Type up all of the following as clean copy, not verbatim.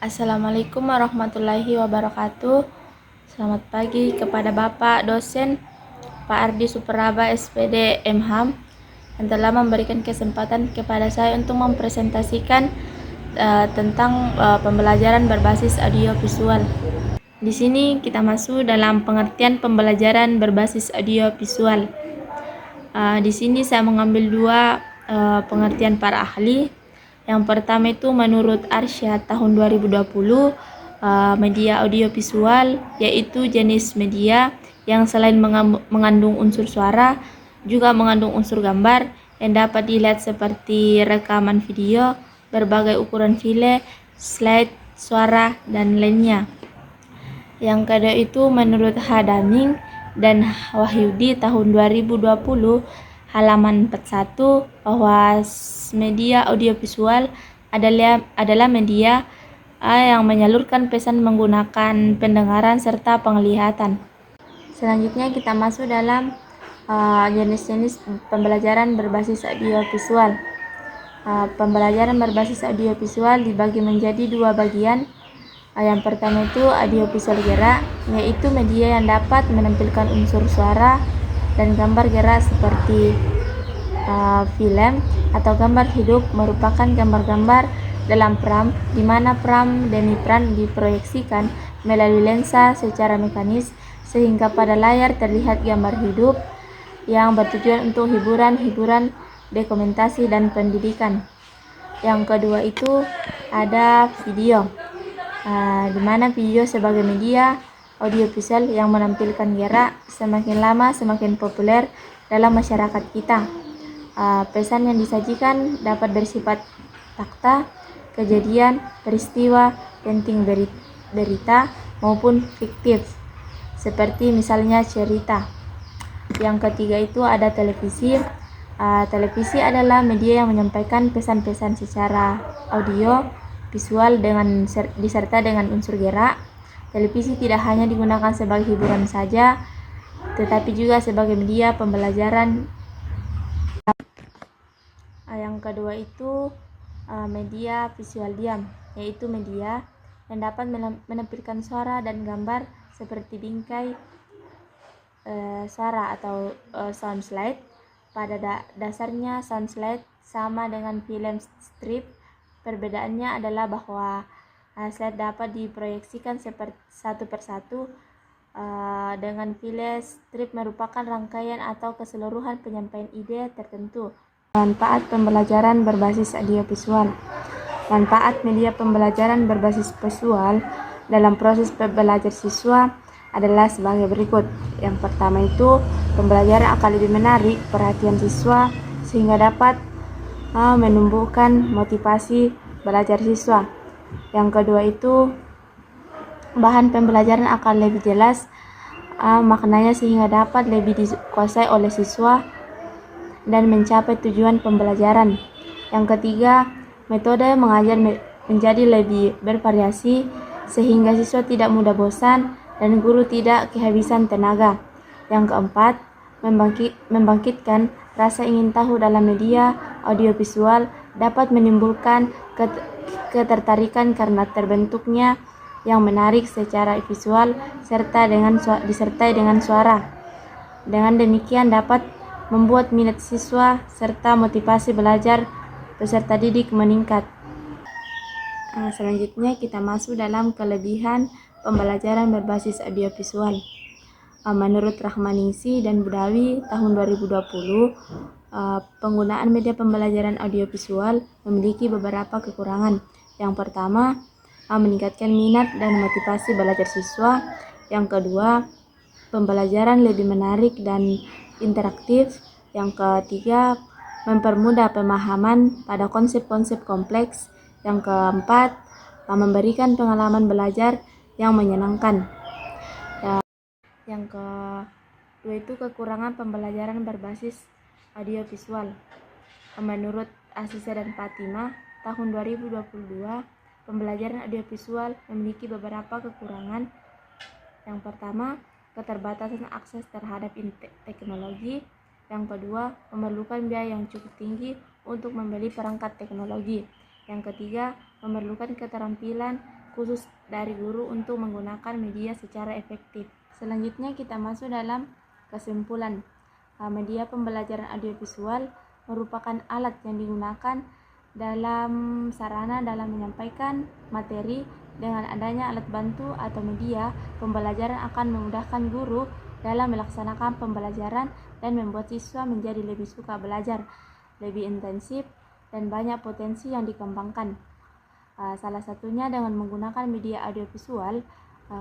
Assalamualaikum warahmatullahi wabarakatuh. Selamat pagi kepada Bapak dosen Pak Ardi Superaba SPD MHAM yang telah memberikan kesempatan kepada saya untuk mempresentasikan tentang pembelajaran berbasis audio visual. Di sini kita masuk dalam pengertian pembelajaran berbasis audio visual. Di sini saya mengambil dua pengertian para ahli. Yang pertama itu menurut Arsyad tahun 2020, media audiovisual yaitu jenis media yang selain mengandung unsur suara juga mengandung unsur gambar yang dapat dilihat seperti rekaman video, berbagai ukuran file, slide, suara, dan lainnya. Yang kedua itu menurut Hadaming dan Wahyudi tahun 2020 halaman 41 bahwa media audiovisual adalah media yang menyalurkan pesan menggunakan pendengaran serta penglihatan. Selanjutnya kita masuk dalam jenis-jenis pembelajaran berbasis audiovisual. Pembelajaran berbasis audiovisual dibagi menjadi dua bagian. Yang pertama itu audiovisual gerak, yaitu media yang dapat menampilkan unsur suara dan gambar gerak seperti film atau gambar hidup, merupakan gambar-gambar dalam pram, di mana pram demi-pram diproyeksikan melalui lensa secara mekanis sehingga pada layar terlihat gambar hidup yang bertujuan untuk hiburan, dokumentasi, dan pendidikan. Yang kedua itu ada video, di mana video sebagai media audiovisual yang menampilkan gerak semakin lama semakin populer dalam masyarakat kita. Pesan yang disajikan dapat bersifat fakta, kejadian, peristiwa, penting berita maupun fiktif, seperti misalnya cerita. Yang ketiga itu ada televisi. Televisi adalah media yang menyampaikan pesan-pesan secara audio visual diserta dengan unsur gerak. Televisi tidak hanya digunakan sebagai hiburan saja, tetapi juga sebagai media pembelajaran. Yang kedua itu media visual diam, yaitu media yang dapat menampilkan suara dan gambar seperti bingkai suara atau sound slide. Pada dasarnya sound slide sama dengan film strip. Perbedaannya adalah bahwa slide dapat diproyeksikan satu persatu, dengan film strip merupakan rangkaian atau keseluruhan penyampaian ide tertentu. Manfaat pembelajaran berbasis audiovisual. Manfaat media pembelajaran berbasis visual dalam proses belajar siswa adalah sebagai berikut. Yang pertama itu pembelajaran akan lebih menarik perhatian siswa sehingga dapat menumbuhkan motivasi belajar siswa. Yang kedua itu bahan pembelajaran akan lebih jelas maknanya sehingga dapat lebih dikuasai oleh siswa dan mencapai tujuan pembelajaran. Yang ketiga, metode mengajar menjadi lebih bervariasi sehingga siswa tidak mudah bosan dan guru tidak kehabisan tenaga. Yang keempat, membangkitkan rasa ingin tahu dalam media audiovisual dapat menimbulkan ketertarikan karena terbentuknya yang menarik secara visual disertai dengan suara. Dengan demikian dapat membuat minat siswa serta motivasi belajar peserta didik meningkat. Selanjutnya kita masuk dalam kelebihan pembelajaran berbasis audiovisual. Menurut Rahmaningsih dan Budawi tahun 2020, penggunaan media pembelajaran audiovisual memiliki beberapa kekurangan. Yang pertama, meningkatkan minat dan motivasi belajar siswa. Yang kedua, pembelajaran lebih menarik dan interaktif. Yang ketiga, mempermudah pemahaman pada konsep-konsep kompleks. Yang keempat, memberikan pengalaman belajar yang menyenangkan. Yang kedua itu kekurangan pembelajaran berbasis audiovisual. Menurut Asisa dan Fatimah tahun 2022, pembelajaran audiovisual memiliki beberapa kekurangan. Yang pertama, keterbatasan akses terhadap teknologi. Yang kedua, memerlukan biaya yang cukup tinggi untuk membeli perangkat teknologi. Yang ketiga, memerlukan keterampilan khusus dari guru untuk menggunakan media secara efektif. Selanjutnya kita masuk dalam kesimpulan. Media pembelajaran audiovisual merupakan alat yang digunakan dalam sarana dalam menyampaikan materi. Dengan adanya alat bantu atau media pembelajaran akan memudahkan guru dalam melaksanakan pembelajaran dan membuat siswa menjadi lebih suka belajar, lebih intensif, dan banyak potensi yang dikembangkan. Salah satunya dengan menggunakan media audiovisual,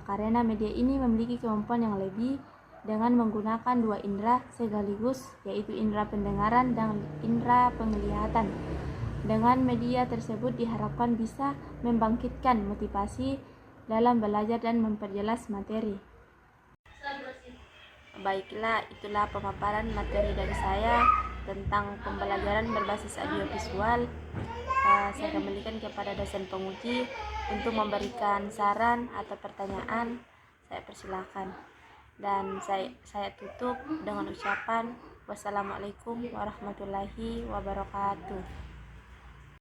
karena media ini memiliki kemampuan yang lebih dengan menggunakan dua indera sekaligus, yaitu indera pendengaran dan indera penglihatan. Dengan media tersebut diharapkan bisa membangkitkan motivasi dalam belajar dan memperjelas materi. Baiklah, itulah pemaparan materi dari saya tentang pembelajaran berbasis audiovisual. Saya kembalikan kepada dosen penguji untuk memberikan saran atau pertanyaan. Saya persilakan. Dan saya tutup dengan ucapan wassalamualaikum warahmatullahi wabarakatuh.